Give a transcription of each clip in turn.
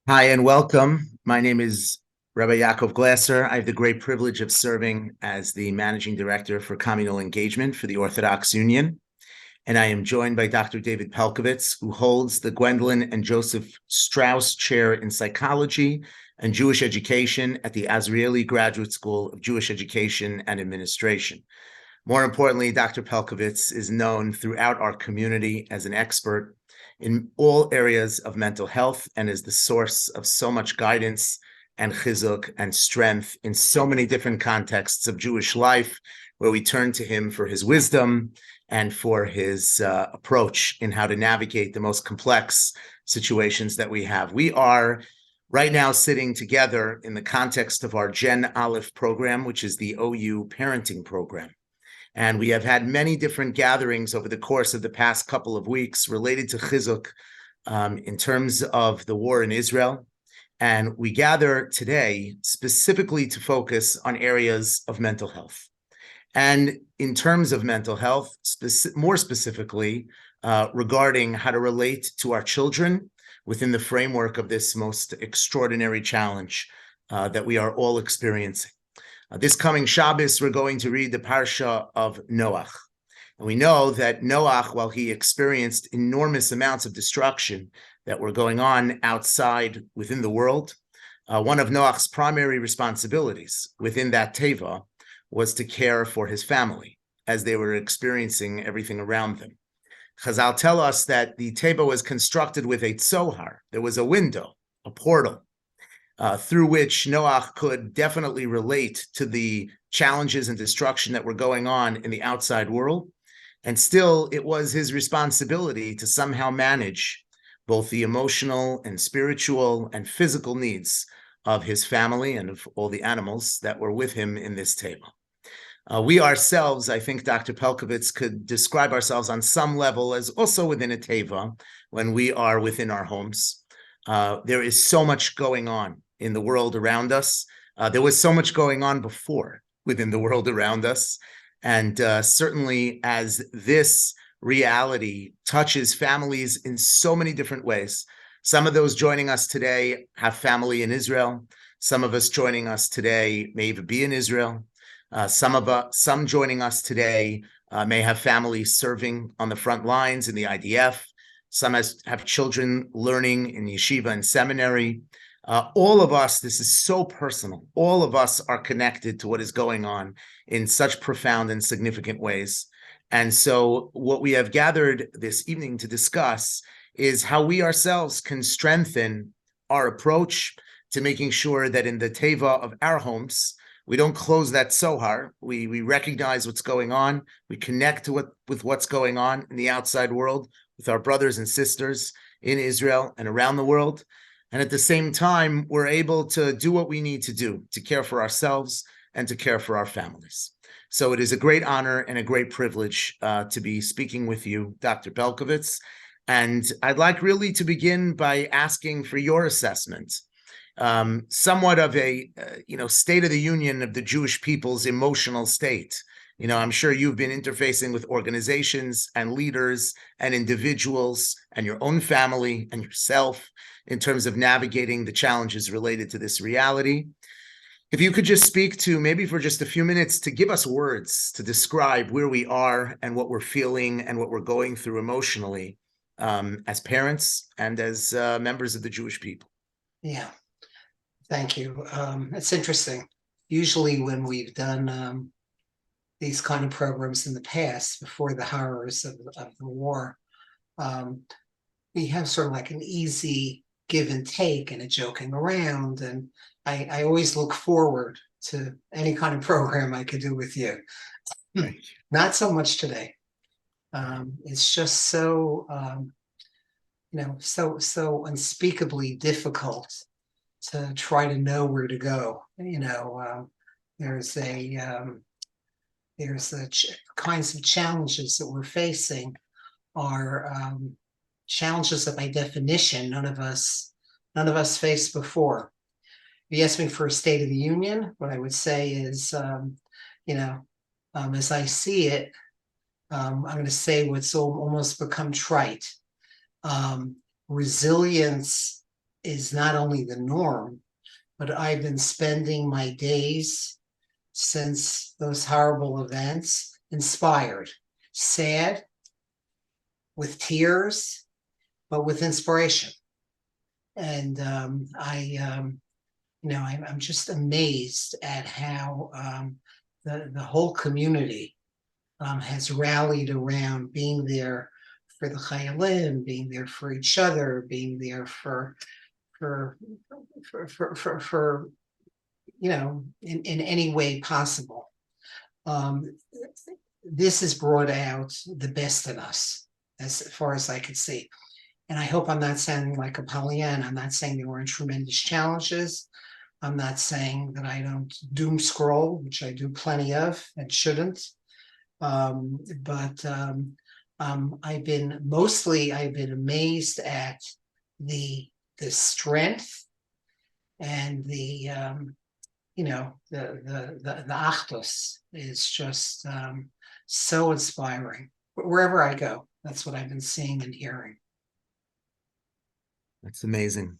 Hi and welcome. My name is Rabbi Yaakov Glasser. I have the great privilege of serving as the Managing Director for Communal Engagement for the Orthodox Union. And I am joined by Dr. David Pelcovitz, who holds the Gwendolyn and Joseph Strauss Chair in Psychology and Jewish Education at the Azrieli Graduate School of Jewish Education and Administration. More importantly, Dr. Pelcovitz is known throughout our community as an expert in all areas of mental health and is the source of so much guidance and chizuk and strength in so many different contexts of Jewish life, where we turn to him for his wisdom and for his approach in how to navigate the most complex situations that we have. We are right now sitting together in the context of our Gen Aleph program, which is the OU parenting program. And we have had many different gatherings over the course of the past couple of weeks related to chizuk in terms of the war in Israel. And we gather today specifically to focus on areas of mental health. And in terms of mental health, more specifically, regarding how to relate to our children within the framework of this most extraordinary challenge that we are all experiencing. This coming Shabbos, we're going to read the Parsha of Noach. And we know that Noach, while he experienced enormous amounts of destruction that were going on outside within the world, one of Noach's primary responsibilities within that teva was to care for his family as they were experiencing everything around them. Chazal tell us that the teva was constructed with a tzohar. There was a window, a portal, through which Noach could definitely relate to the challenges and destruction that were going on in the outside world. And still, it was his responsibility to somehow manage both the emotional and spiritual and physical needs of his family and of all the animals that were with him in this table. We ourselves, I think Dr. Pelcovitz could describe ourselves on some level as also within a teva when we are within our homes. There is so much going on in the world around us. There was so much going on before within the world around us. And certainly as this reality touches families in so many different ways, some of those joining us today have family in Israel. Some of us joining us today may even be in Israel. Some joining us today may have families serving on the front lines in the IDF. Some have children learning in yeshiva and seminary. All of us, this is so personal. All of us are connected to what is going on in such profound and significant ways. And so what we have gathered this evening to discuss is how we ourselves can strengthen our approach to making sure that in the teva of our homes, we don't close that sohar. We recognize what's going on. We connect with what's going on in the outside world with our brothers and sisters in Israel and around the world. And at the same time, we're able to do what we need to do to care for ourselves and to care for our families. So it is a great honor and a great privilege to be speaking with you, Dr. Pelcovitz. And I'd like really to begin by asking for your assessment, somewhat of a state of the union of the Jewish people's emotional state. I'm sure you've been interfacing with organizations and leaders and individuals and your own family and yourself in terms of navigating the challenges related to this reality. If you could just speak to, maybe for just a few minutes, to give us words to describe where we are and what we're feeling and what we're going through emotionally as parents and as members of the Jewish people. Yeah, thank you. It's interesting. Usually when we've done these kind of programs in the past, before the horrors of the war, we have sort of like an easy give and take and a joking around. And I always look forward to any kind of program I could do with you. Not so much today. It's just so, so unspeakably difficult to try to know where to go. There's the kinds of challenges that we're facing are challenges that by definition none of us faced before. If you ask me for a State of the Union, what I would say is, as I see it, I'm going to say what's almost become trite. Resilience is not only the norm, but I've been spending my days since those horrible events inspired, sad, with tears, but with inspiration. And I'm just amazed at how the whole community has rallied around being there for the Chayalim, being there for each other, being there for in any way possible. This has brought out the best in us, as far as I could see. And I hope I'm not sounding like a Pollyanna. I'm not saying there weren't tremendous challenges. I'm not saying that I don't doom scroll, which I do plenty of and shouldn't. But I've been amazed at the strength and the achdus is just so inspiring. Wherever I go, that's what I've been seeing and hearing. That's amazing.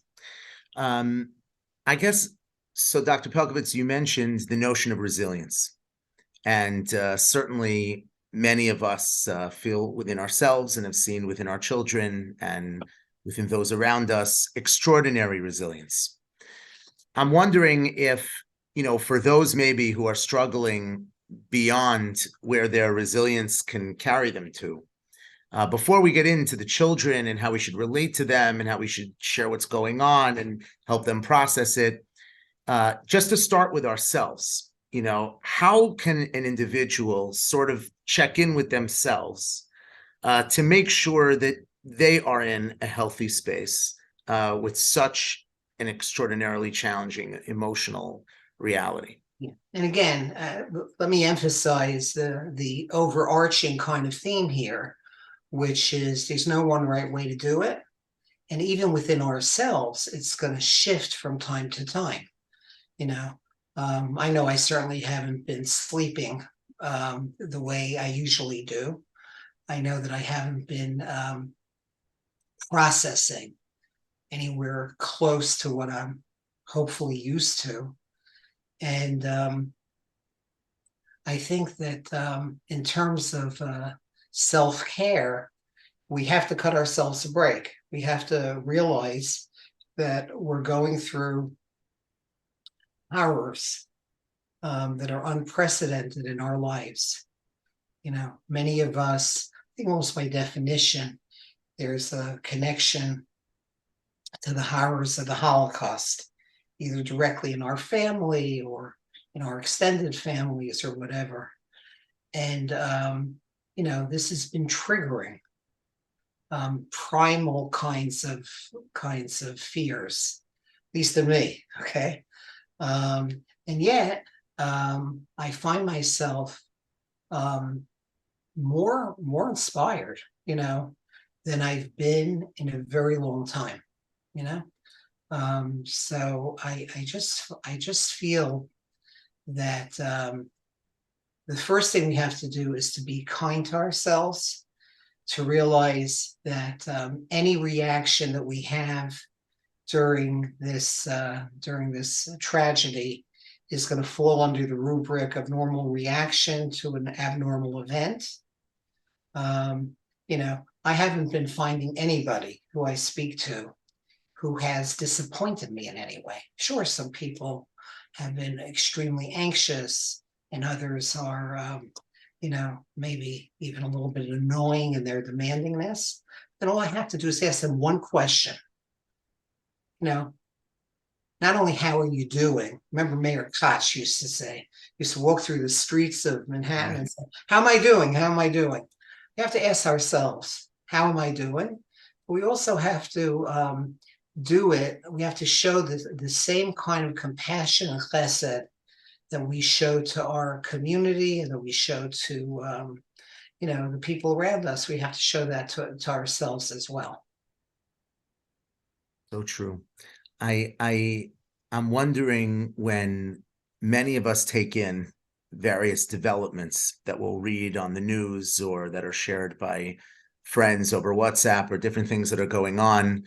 I guess, so Dr. Pelcovitz, you mentioned the notion of resilience. And certainly many of us feel within ourselves and have seen within our children and within those around us extraordinary resilience. I'm wondering if, for those maybe who are struggling beyond where their resilience can carry them to, before we get into the children and how we should relate to them and how we should share what's going on and help them process it, just to start with ourselves, how can an individual sort of check in with themselves to make sure that they are in a healthy space with such an extraordinarily challenging emotional reality? Yeah. And again, let me emphasize the overarching kind of theme here, which is there's no one right way to do it. And even within ourselves, it's going to shift from time to time. I know I certainly haven't been sleeping the way I usually do. I know that I haven't been processing anywhere close to what I'm hopefully used to. And I think that in terms of self-care, we have to cut ourselves a break. We have to realize that we're going through horrors that are unprecedented in our lives. Many of us, I think almost by definition, there's a connection to the horrors of the Holocaust, either directly in our family or in our extended families or whatever. And, this has been triggering primal kinds of fears, at least to me. Okay. And yet I find myself more inspired, than I've been in a very long time, so I just feel that the first thing we have to do is to be kind to ourselves, to realize that any reaction that we have during this tragedy is going to fall under the rubric of normal reaction to an abnormal event. I haven't been finding anybody who I speak to who has disappointed me in any way. Sure, some people have been extremely anxious and others are, maybe even a little bit annoying in their demandingness. Then all I have to do is ask them one question. Not only how are you doing? Remember Mayor Koch used to walk through the streets of Manhattan and say, how am I doing? How am I doing? We have to ask ourselves, how am I doing? We also have to do it. We have to show the same kind of compassion and chesed that we show to our community and that we show to, the people around us. We have to show that to ourselves as well. So true. I'm wondering, when many of us take in various developments that we'll read on the news or that are shared by friends over WhatsApp or different things that are going on.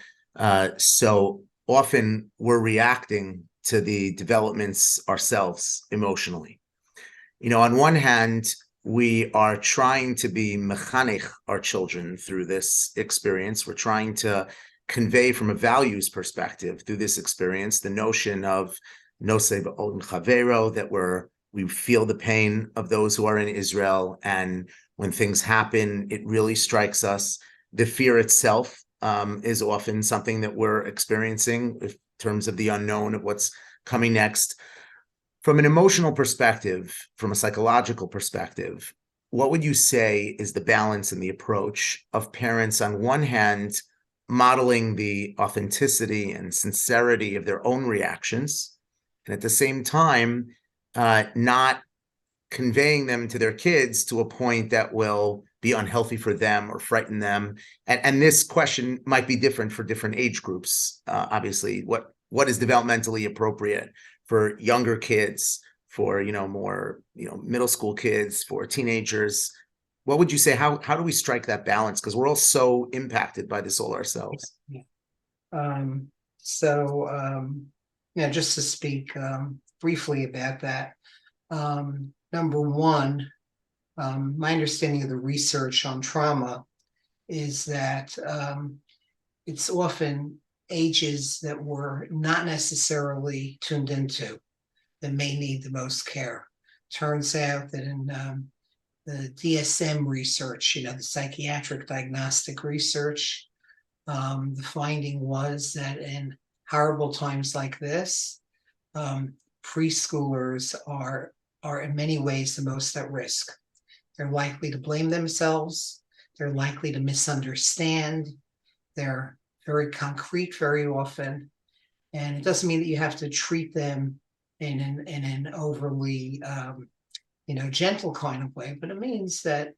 So often we're reacting to the developments ourselves emotionally. On one hand, we are trying to be mechanech our children through this experience. We're trying to convey from a values perspective through this experience the notion of nosei b'od chavero, that we feel the pain of those who are in Israel, and when things happen, it really strikes us. The fear itself is often something that we're experiencing in terms of the unknown of what's coming next. From an emotional perspective, from a psychological perspective, what would you say is the balance and the approach of parents, on one hand, modeling the authenticity and sincerity of their own reactions, and at the same time, not conveying them to their kids to a point that will be unhealthy for them or frighten them? And this question might be different for different age groups. Obviously, what is developmentally appropriate for younger kids, for more middle school kids, for teenagers? What would you say? How do we strike that balance? Because we're all so impacted by this all ourselves. Yeah. Just to speak briefly about that. Number one, my understanding of the research on trauma is that it's often ages that we're not necessarily tuned into that may need the most care. Turns out that in the DSM research, the psychiatric diagnostic research, the finding was that in horrible times like this, preschoolers are in many ways the most at risk. They're likely to blame themselves. They're likely to misunderstand. They're very concrete very often. And it doesn't mean that you have to treat them in an overly, gentle kind of way, but it means that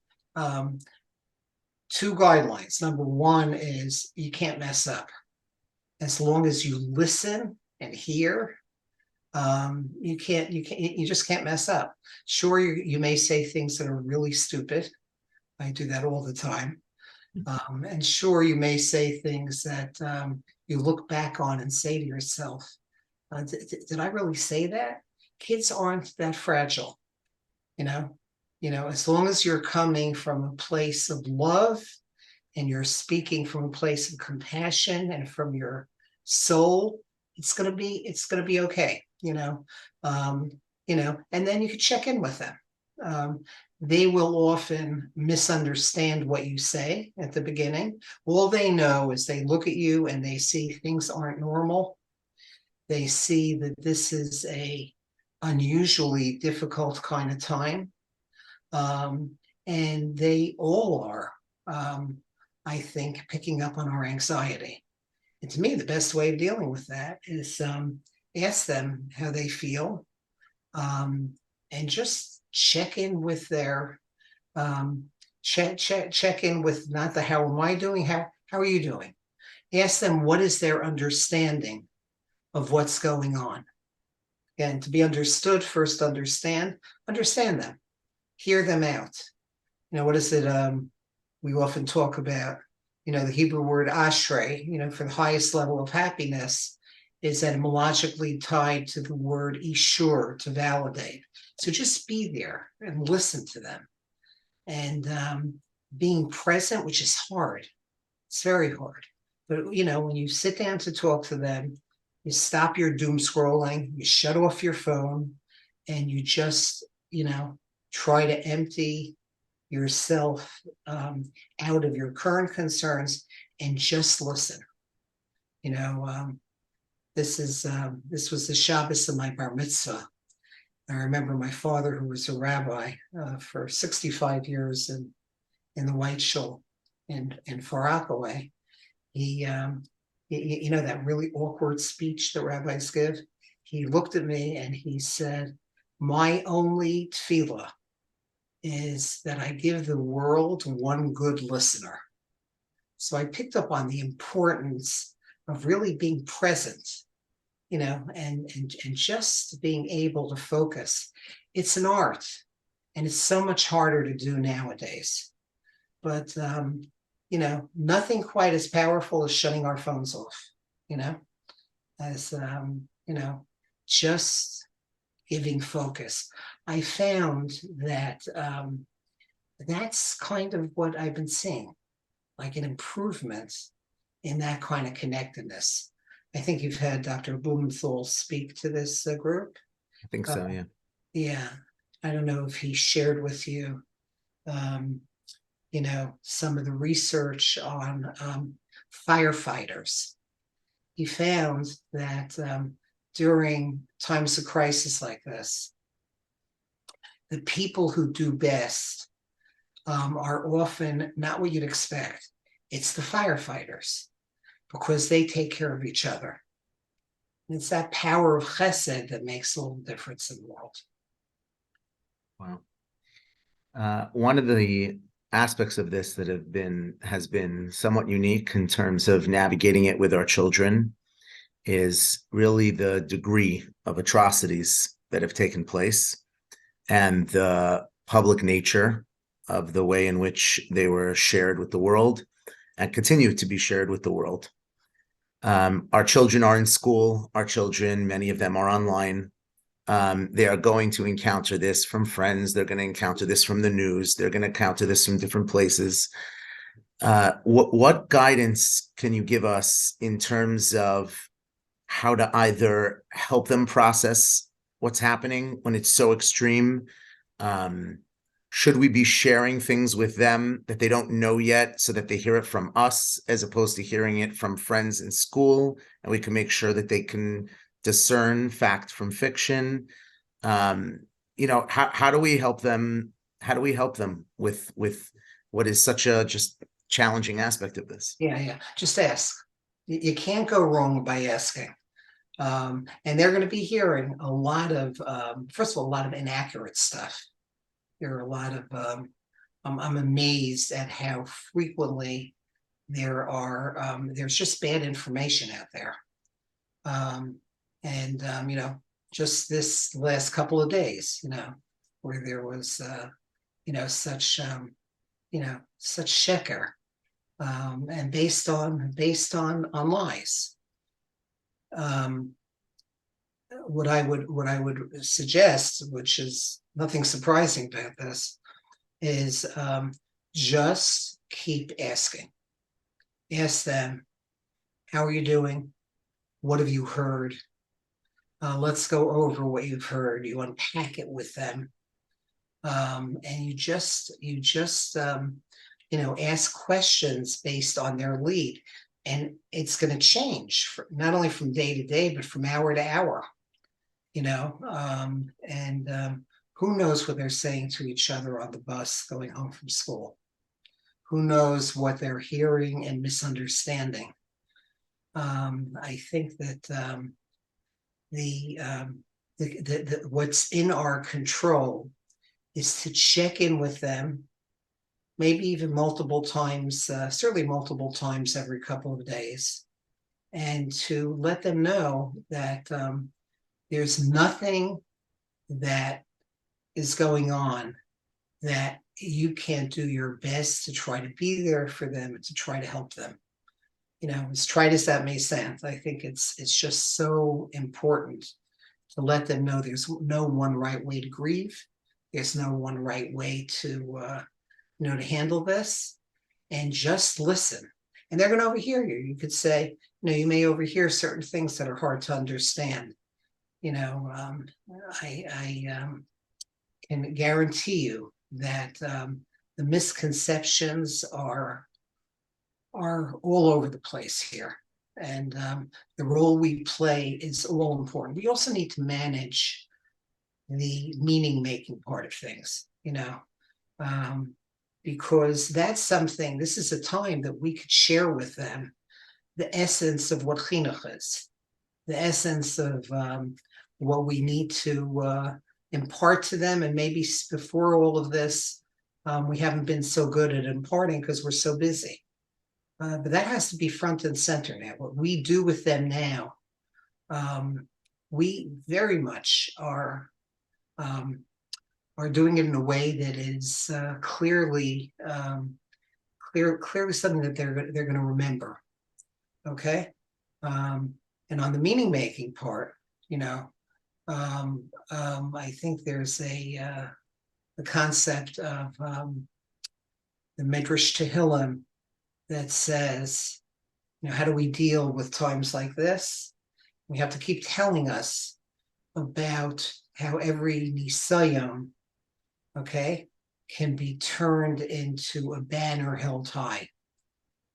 two guidelines. Number one is you can't mess up. As long as you listen and hear, you just can't mess up. Sure, you may say things that are really stupid. I do that all the time. And sure, you may say things that you look back on and say to yourself, did I really say that? Kids aren't that fragile. As long as you're coming from a place of love and you're speaking from a place of compassion and from your soul, it's gonna be okay. And then you can check in with them. They will often misunderstand what you say at the beginning. All they know is they look at you and they see things aren't normal. They see that this is a unusually difficult kind of time. And they all are, I think, picking up on our anxiety. And to me, the best way of dealing with that is ask them how they feel, and just check in with their check in with not the how am I doing, how are you doing? Ask them what is their understanding of what's going on. And to be understood, first understand them, hear them out. What is it? We often talk about, the Hebrew word ashrei, for the highest level of happiness, is etymologically tied to the word ishur, to validate. So just be there and listen to them. And being present, which is hard. It's very hard. But, when you sit down to talk to them, you stop your doom scrolling, you shut off your phone, and you just, try to empty yourself out of your current concerns and just listen. This was the Shabbos of my bar mitzvah. I remember my father, who was a rabbi for 65 years in the White Shul in Far Rockaway. He, that really awkward speech that rabbis give. He looked at me and he said, "My only tefillah is that I give the world one good listener." So I picked up on the importance of really being present, and just being able to focus. It's an art, and it's so much harder to do nowadays. But nothing quite as powerful as shutting our phones off. as just giving focus. I found that that's kind of what I've been seeing, like an improvement in that kind of connectedness. I think you've had Dr. Blumenthal speak to this group. I think Uh, so, yeah. yeah, I don't know if he shared with you, um, some of the research on firefighters. He found that during times of crisis like this, the people who do best are often not what you'd expect. It's the firefighters, because they take care of each other. And it's that power of chesed that makes a little difference in the world. Wow. One of the aspects of this that has been somewhat unique in terms of navigating it with our children is really the degree of atrocities that have taken place and the public nature of the way in which they were shared with the world and continue to be shared with the world. Our children are in school. Our children, many of them are online. They are going to encounter this from friends. They're going to encounter this from the news. They're going to encounter this from different places. What guidance can you give us in terms of how to either help them process what's happening when it's so extreme? Should we be sharing things with them that they don't know yet so that they hear it from us as opposed to hearing it from friends in school, and we can make sure that they can discern fact from fiction? How do we help them? How do we help them with what is such a just challenging aspect of this? Yeah. Just ask. You can't go wrong by asking. And they're going to be hearing a lot of, first of all, a lot of inaccurate stuff. There are a lot of, I'm amazed at how frequently there's just bad information out there. Just this last couple of days, where there was, such sheker, and based on lies. What I would suggest, which is nothing surprising about this, is just keep asking. Ask them, how are you doing? What have you heard? Let's go over what you've heard. You unpack it with them. And you just ask questions based on their lead. And it's going to change not only from day to day, but from hour to hour. Who knows what they're saying to each other on the bus going home from school? Who knows what they're hearing and misunderstanding? I think that what's in our control is to check in with them, maybe even multiple times, certainly multiple times every couple of days, and to let them know that there's nothing that is going on that you can't do your best to try to be there for them and to try to help them. As trite as that may sound, I think it's just so important to let them know there's no one right way to grieve. There's no one right way to to handle this, and just listen. And they're going to overhear you. You could say, you may overhear certain things that are hard to understand. I can guarantee you that the misconceptions are all over the place here. And the role we play is all important. We also need to manage the meaning-making part of things, because that's something, this is a time that we could share with them the essence of what chinuch is, the essence of what we need to impart to them. And maybe before all of this, we haven't been so good at imparting because we're so busy. But that has to be front and center now. What we do with them now, we very much are doing it in a way that is clearly something that they're going to remember. Okay, And on the meaning making part, I think there's the concept of the Midrash Tehillim that says, how do we deal with times like this? We have to keep telling us about how every Nisayon, okay, can be turned into a banner held high.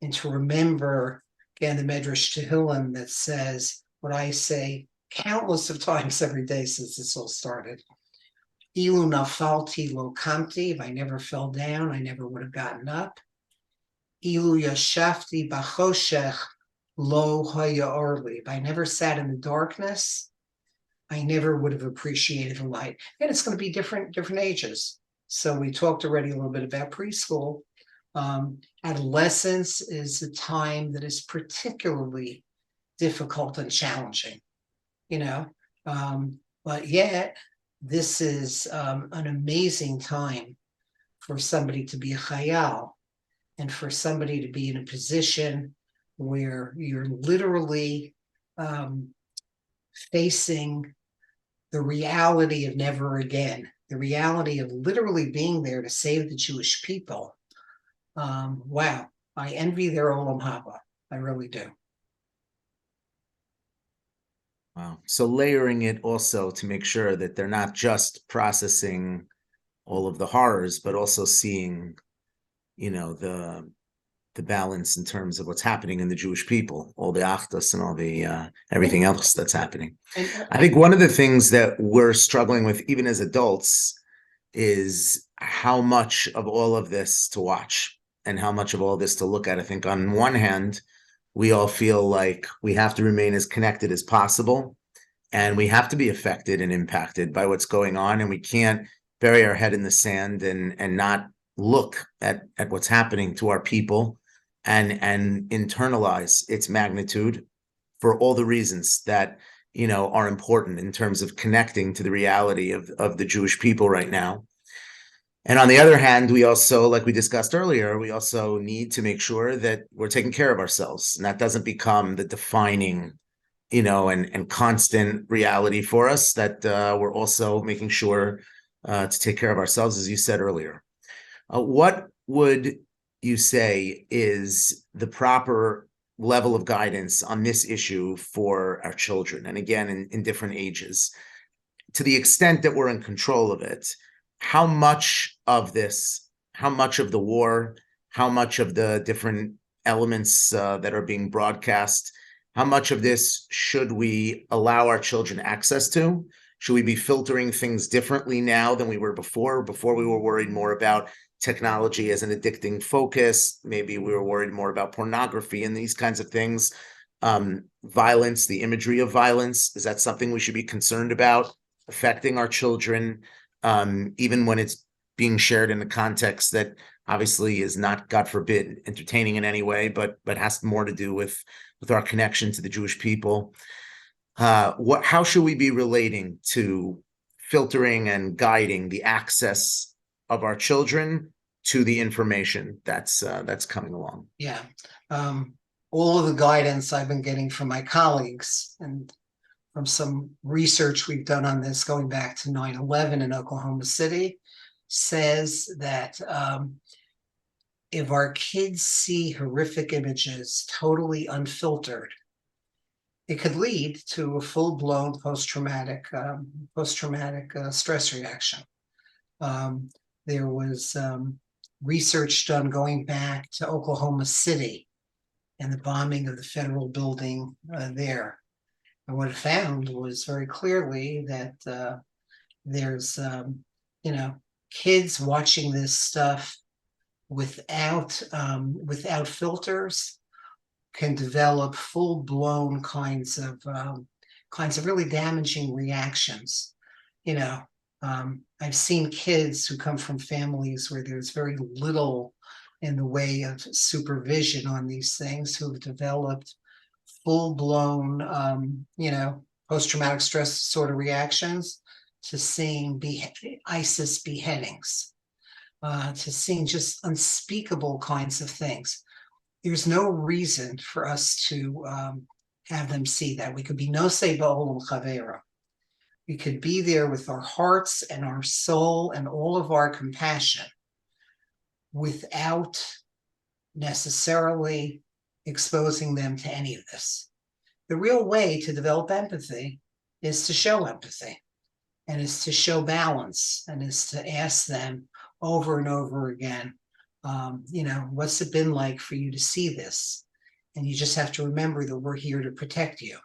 And to remember, again, the Midrash Tehillim that says what I say countless of times every day since this all started. Ilu nafalti lo kamti, if I never fell down, I never would have gotten up. Ilu yashafti bachoshech lo haya orli, if I never sat in the darkness, I never would have appreciated the light. And it's going to be different ages. So we talked already a little bit about preschool. Adolescence is a time that is particularly difficult and challenging, but yet this is an amazing time for somebody to be a chayal and for somebody to be in a position where you're literally facing the reality of never again, the reality of literally being there to save the Jewish people. Wow, I envy their olam haba. I really do. Wow. So layering it also to make sure that they're not just processing all of the horrors, but also seeing, the balance in terms of what's happening in the Jewish people, all the achdas and all the everything else that's happening. I think one of the things that we're struggling with, even as adults, is how much of all of this to watch and how much of all this to look at. I think on one hand, we all feel like we have to remain as connected as possible, and we have to be affected and impacted by what's going on, and we can't bury our head in the sand and not look at what's happening to our people and internalize its magnitude for all the reasons that are important in terms of connecting to the reality of the Jewish people right now. And on the other hand, we also, like we discussed earlier, we also need to make sure that we're taking care of ourselves, and that doesn't become the defining and constant reality for us, that we're also making sure to take care of ourselves, as you said earlier. What would you say is the proper level of guidance on this issue for our children? And again, in different ages, to the extent that we're in control of it, how much of this, how much of the war, how much of the different elements that are being broadcast, how much of this should we allow our children access to? Should we be filtering things differently now than we were before? Before we were worried more about technology as an addicting focus. Maybe we were worried more about pornography and these kinds of things. Violence, the imagery of violence, is that something we should be concerned about affecting our children, even when it's being shared in a context that obviously is not, God forbid, entertaining in any way, but has more to do with our connection to the Jewish people? How should we be relating to filtering and guiding the access of our children to the information that's coming along? Yeah. All of the guidance I've been getting from my colleagues and from some research we've done on this going back to 9/11 in Oklahoma City says that if our kids see horrific images totally unfiltered, it could lead to a full-blown post-traumatic stress reaction. There was research done going back to Oklahoma City and the bombing of the federal building there. And what it found was very clearly that there's, kids watching this stuff without filters can develop full-blown kinds of really damaging reactions. I've seen kids who come from families where there's very little in the way of supervision on these things who've developed full-blown, post-traumatic stress disorder reactions to seeing ISIS beheadings, to seeing just unspeakable kinds of things. There's no reason for us to have them see that. We could be nosei ba'olam chavera. We could be there with our hearts and our soul and all of our compassion without necessarily exposing them to any of this. The real way to develop empathy is to show empathy, and is to show balance, and is to ask them over and over again, what's it been like for you to see this? And you just have to remember that we're here to protect you,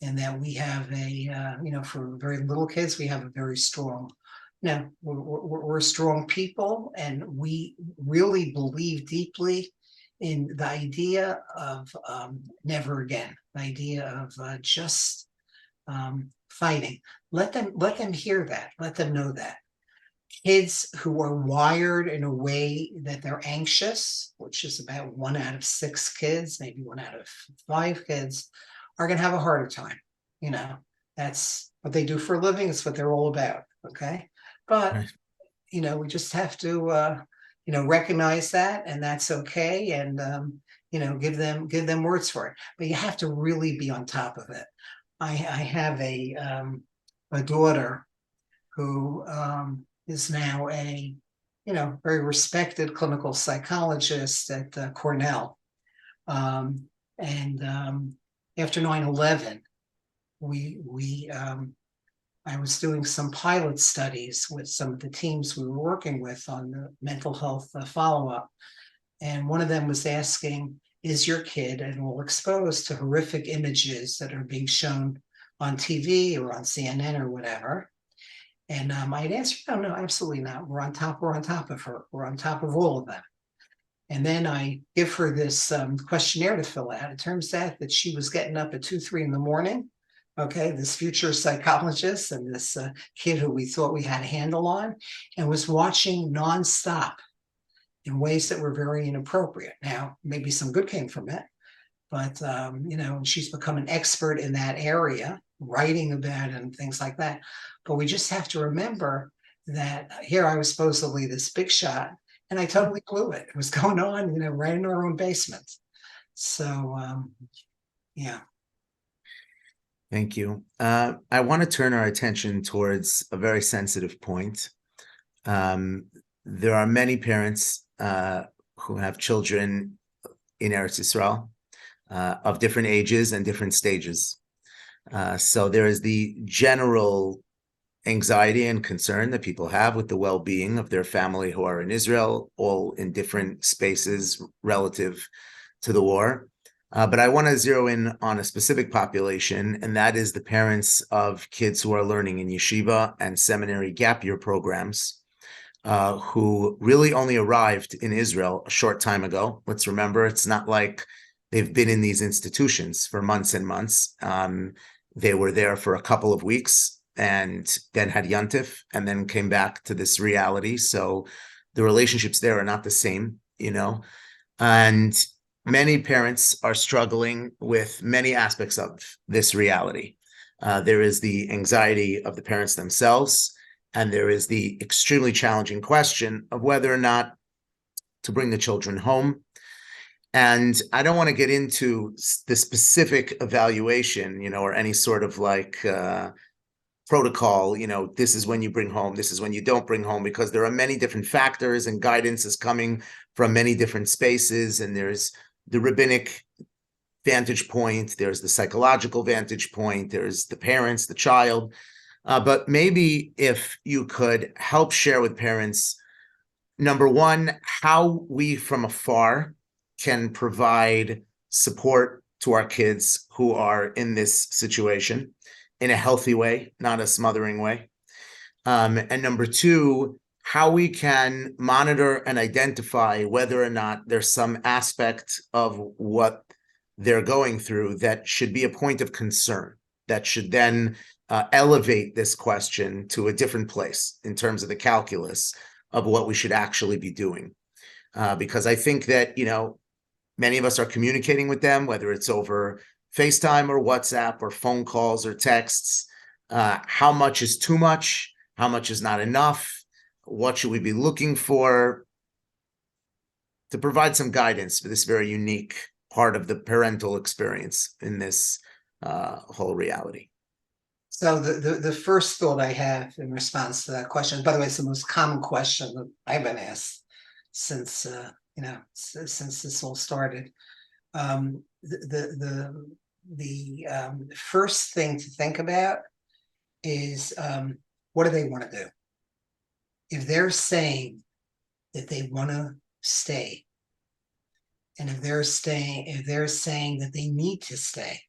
and that we have for very little kids, we have a very strong, we're strong people, and we really believe deeply in the idea of never again, the idea of just fighting. Let them hear that. Let them know that. Kids who are wired in a way that they're anxious, which is about 1 out of 6 kids, maybe 1 out of 5 kids, are going to have a harder time. That's what they do for a living. It's what they're all about. Okay. But, Right. We just have to, recognize that, and that's okay. And, give them words for it. But you have to really be on top of it. I have a daughter who is now a very respected clinical psychologist at Cornell. And after 9/11, I was doing some pilot studies with some of the teams we were working with on the mental health follow-up. And one of them was asking, is your kid at all exposed to horrific images that are being shown on TV or on CNN or whatever? And I'd answer, no, absolutely not. We're on top of her. We're on top of all of them. And then I give her this questionnaire to fill out. It turns out that she was getting up at 2, 3 in the morning. Okay, this future psychologist and this kid who we thought we had a handle on, and was watching nonstop in ways that were very inappropriate. Now, maybe some good came from it, but she's become an expert in that area, writing about it and things like that. But we just have to remember that here I was supposedly this big shot, and I totally blew it. It was going on, right in our own basement. So, yeah. Thank you. I want to turn our attention towards a very sensitive point. There are many parents who have children in Eretz Yisrael of different ages and different stages. So there is the general anxiety and concern that people have with the well-being of their family who are in Israel, all in different spaces relative to the war. But I want to zero in on a specific population, and that is the parents of kids who are learning in yeshiva and seminary gap year programs, who really only arrived in Israel a short time ago. Let's remember, it's not like they've been in these institutions for months and months. They were there for a couple of weeks and then had Yontif and then came back to this reality. So the relationships there are not the same, and many parents are struggling with many aspects of this reality. There is the anxiety of the parents themselves, and there is the extremely challenging question of whether or not to bring the children home. And I don't want to get into the specific evaluation, or any sort of protocol, this is when you bring home, this is when you don't bring home, because there are many different factors and guidance is coming from many different spaces. And there's the rabbinic vantage point, there's the psychological vantage point, there's the parents, the child. But maybe if you could help share with parents, number one, how we from afar can provide support to our kids who are in this situation in a healthy way, not a smothering way. And number two, how we can monitor and identify whether or not there's some aspect of what they're going through that should be a point of concern, that should then elevate this question to a different place in terms of the calculus of what we should actually be doing. Because I think that, many of us are communicating with them, whether it's over FaceTime or WhatsApp or phone calls or texts. How much is too much? How much is not enough? What should we be looking for to provide some guidance for this very unique part of the parental experience in this whole reality. So the first thought I have in response to that question, by the way, it's the most common question that I've been asked since since this all started. The first thing to think about is what do they want to do? If they're saying that they want to stay, and if they're saying that they need to stay,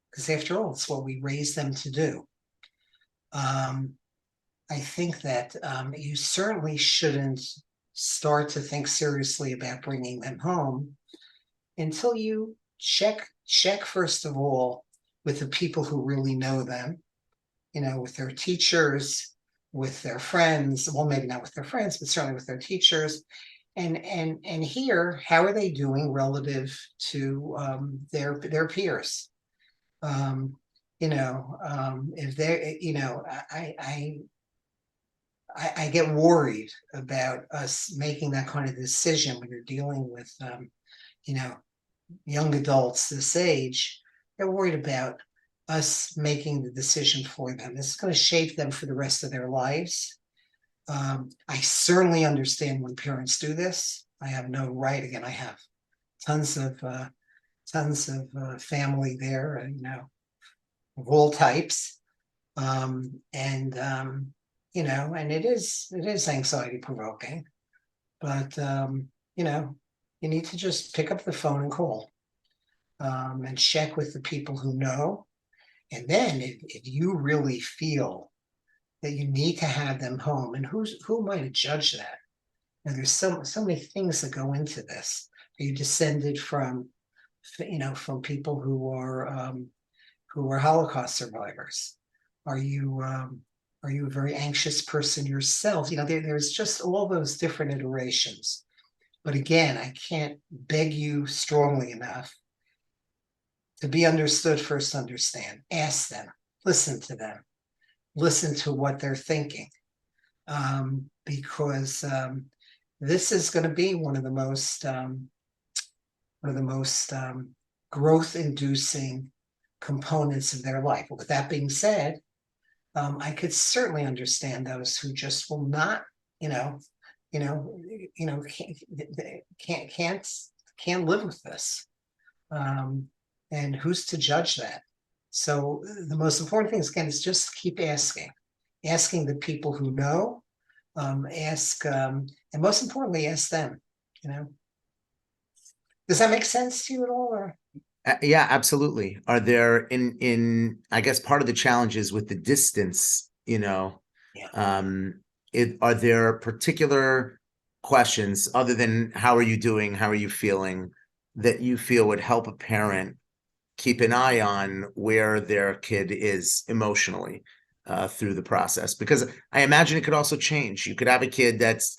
because after all, it's what we raised them to do. I think that you certainly shouldn't start to think seriously about bringing them home until you check first of all with the people who really know them, with their teachers, with their friends. Well, maybe not with their friends, but certainly with their teachers, and hear how are they doing relative to their peers. If they're, I get worried about us making that kind of decision when you're dealing with, young adults this age. They're worried about us making the decision for them. It's going to shape them for the rest of their lives. I certainly understand when parents do this. I have no right. Again, I have tons of family there, of all types, and it is anxiety provoking, but you need to just pick up the phone and call, and check with the people who know. And then if you really feel that you need to have them home, and who am I to judge that? And there's so many things that go into this. Are you descended from people who are Holocaust survivors? Are you a very anxious person yourself? There's just all those different iterations. But again, I can't beg you strongly enough to be understood. First, understand, ask them, listen to them, listen to what they're thinking, because this is going to be one of the most growth-inducing components of their life. With that being said, I could certainly understand those who just will not, can't live with this. And who's to judge that? So the most important thing is, again, is just keep asking the people who know, and most importantly, ask them. Does that make sense to you at all? Or? Yeah, absolutely. Are there I guess part of the challenges with the distance, Yeah. Are there particular questions other than how are you doing, how are you feeling, that you feel would help a parent keep an eye on where their kid is emotionally through the process? Because I imagine it could also change. You could have a kid that's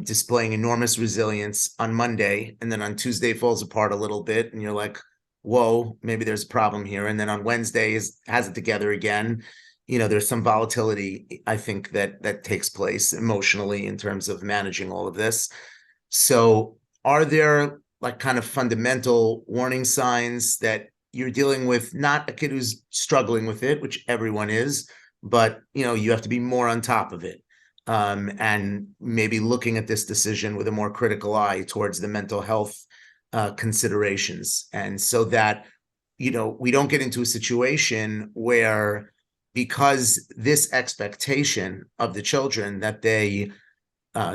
displaying enormous resilience on Monday, and then on Tuesday falls apart a little bit, and you're like, whoa, maybe there's a problem here. And then on Wednesday has it together again. There's some volatility, I think, that takes place emotionally in terms of managing all of this. So are there like kind of fundamental warning signs that you're dealing with not a kid who's struggling with it, which everyone is, but you have to be more on top of it, and maybe looking at this decision with a more critical eye towards the mental health considerations, and so that we don't get into a situation where, because this expectation of the children that they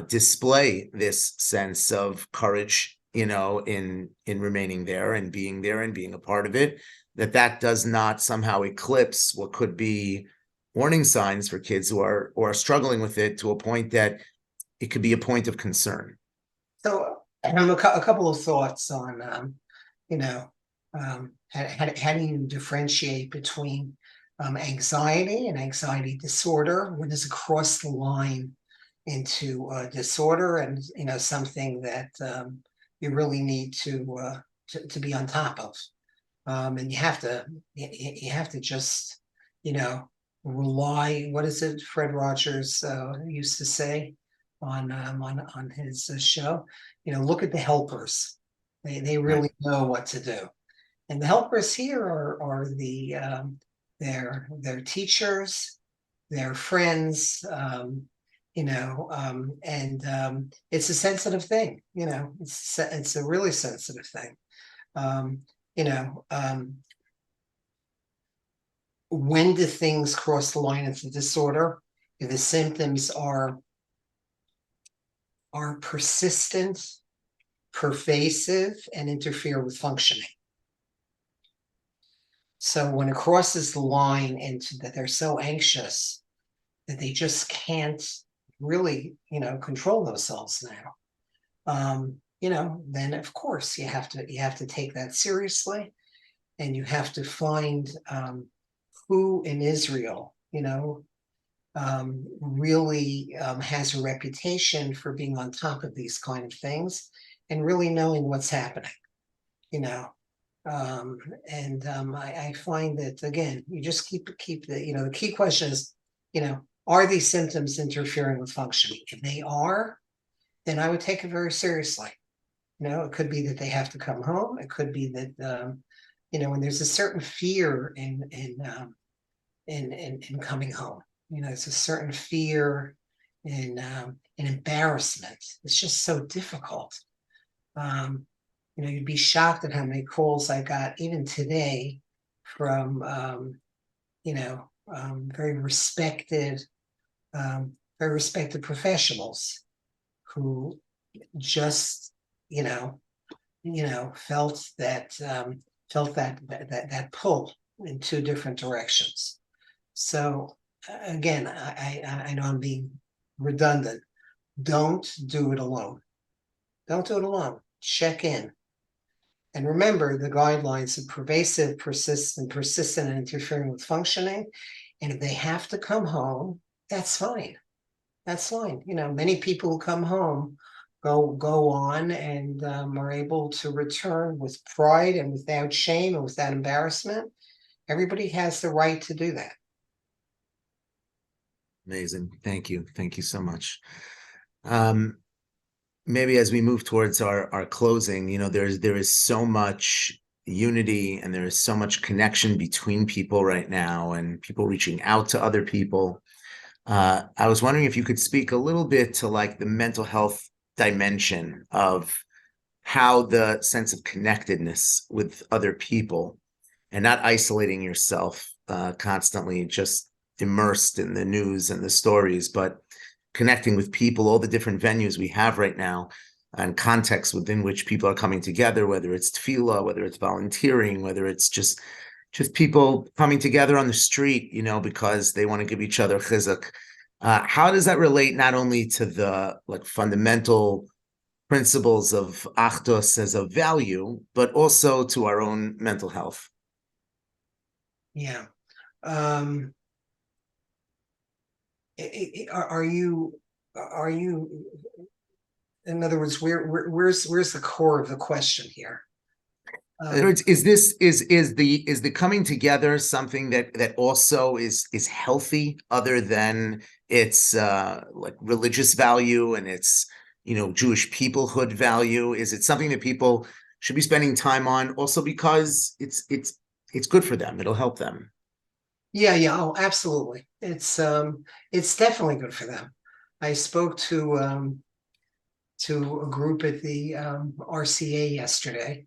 display this sense of courage, in remaining there and being a part of it, that does not somehow eclipse what could be warning signs for kids who are struggling with it, to a point that it could be a point of concern. So I have a couple of thoughts on, how do you differentiate between anxiety and anxiety disorder? When does it cross the line into disorder, and something that you really need to be on top of, and you have to just rely. What is it Fred Rogers used to say on his show? Look at the helpers. They really know what to do. And the helpers here are their teachers, their friends, it's a sensitive thing, it's a really sensitive thing. You know, when do things cross the line into disorder? If the symptoms are persistent, pervasive, and interfere with functioning. So when it crosses the line into that they're so anxious that they just can't really, control themselves now, then of course you have to take that seriously, and you have to find who in Israel, really has a reputation for being on top of these kind of things and really knowing what's happening, I find that, again, you just keep the key question is, are these symptoms interfering with functioning? If they are, then I would take it very seriously. It could be that they have to come home. It could be that, when there's a certain fear in coming home, it's a certain fear and embarrassment. It's just so difficult. You'd be shocked at how many calls I got even today from, very respected professionals who just, felt that pull in two different directions. So again, I know I'm being redundant. Don't do it alone. Don't do it alone. Check in. And remember the guidelines of pervasive, persistent, and interfering with functioning. And if they have to come home, that's fine. That's fine. Many people who come home go on and are able to return with pride and without shame and without embarrassment. Everybody has the right to do that. Amazing. Thank you. Thank you so much. Maybe as we move towards our closing, there is so much unity and there is so much connection between people right now and people reaching out to other people. I was wondering if you could speak a little bit to like the mental health dimension of how the sense of connectedness with other people and not isolating yourself constantly, just immersed in the news and the stories, but connecting with people, all the different venues we have right now and contexts within which people are coming together, whether it's tefillah, whether it's volunteering, whether it's just people coming together on the street, because they want to give each other chizuk. How does that relate not only to the fundamental principles of achdus as a value, but also to our own mental health? Yeah. Are you, in other words, where's the core of the question here? Is the coming together something that also is healthy, other than its religious value and its Jewish peoplehood value? Is it something that people should be spending time on, also because it's good for them, it'll help them? Yeah, oh, absolutely. It's definitely good for them. I spoke to a group at the RCA yesterday.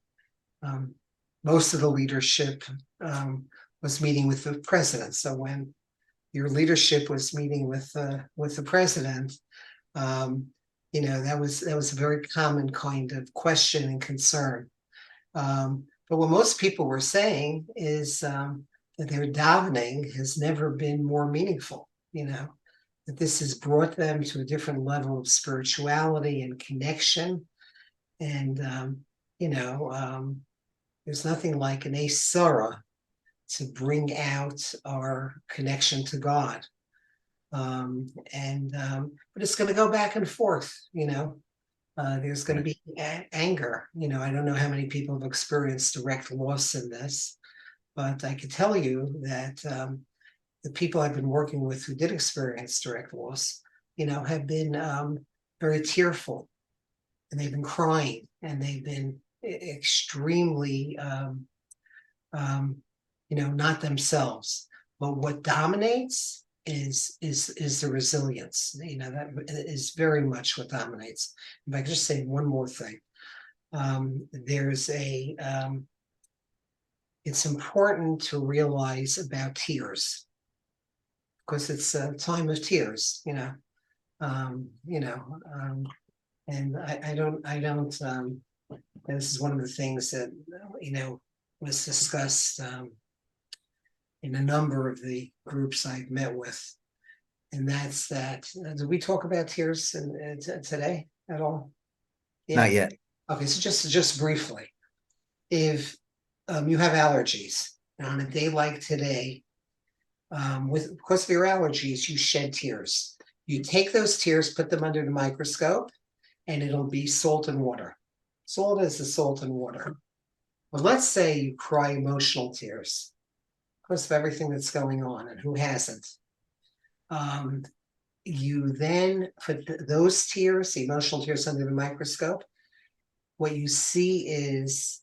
Most of the leadership was meeting with the president. So when your leadership was meeting with the president, that was a very common kind of question and concern. But what most people were saying is that their davening has never been more meaningful, that this has brought them to a different level of spirituality and connection. And, there's nothing like an Asura to bring out our connection to God. But it's going to go back and forth, there's going to be anger. I don't know how many people have experienced direct loss in this, but I can tell you that the people I've been working with who did experience direct loss, have been very tearful, and they've been crying, and they've been extremely not themselves. But what dominates is the resilience. That is very much what dominates. If I could just say one more thing, there's it's important to realize about tears, because it's a time of tears, and I don't, this is one of the things that, was discussed in a number of the groups I've met with. And that's that. Did we talk about tears today at all? Yeah. Not yet. Okay, so just briefly, if you have allergies, and on a day like today, because of your allergies, you shed tears. You take those tears, put them under the microscope, and it'll be salt and water. Salt is the salt and water. Well, let's say you cry emotional tears because of everything that's going on, and who hasn't? You then put those tears, the emotional tears, under the microscope. What you see is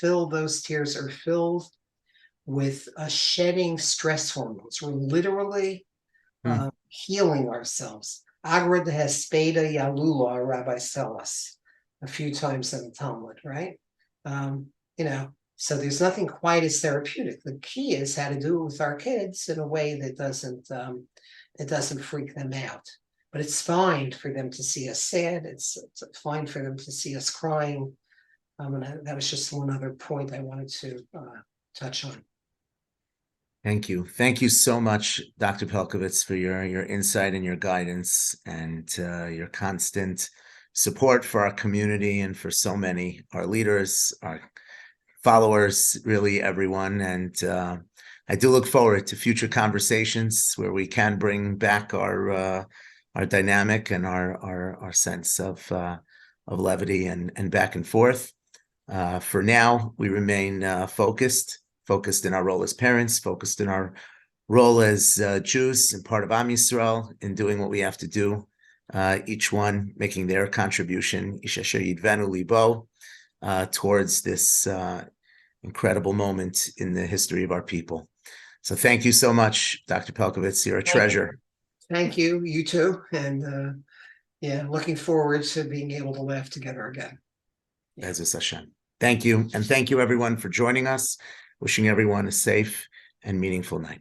those tears are filled with shedding stress hormones. We're literally healing ourselves. Agra de Hespeda Yalula, our rabbis tell us a few times in the Talmud, right? So there's nothing quite as therapeutic. The key is how to do it with our kids in a way that doesn't freak them out. But it's fine for them to see us sad. It's fine for them to see us crying. And that was just one other point I wanted to touch on. Thank you. Thank you so much, Dr. Pelcovitz, for your insight and your guidance, and your constant support for our community and for so many, our leaders, our followers, really everyone. And I do look forward to future conversations where we can bring back our dynamic and our sense of levity and back and forth. For now, we remain focused in our role as parents, focused in our role as Jews and part of Am Yisrael, in doing what we have to do, each one making their contribution, Ish Asher Yidvenu Libo, towards this incredible moment in the history of our people. So thank you so much, Dr. Pelcovitz. You're a treasure. Thank you. You too. And looking forward to being able to laugh together again. Bezos Hashem. Thank you. And thank you, everyone, for joining us. Wishing everyone a safe and meaningful night.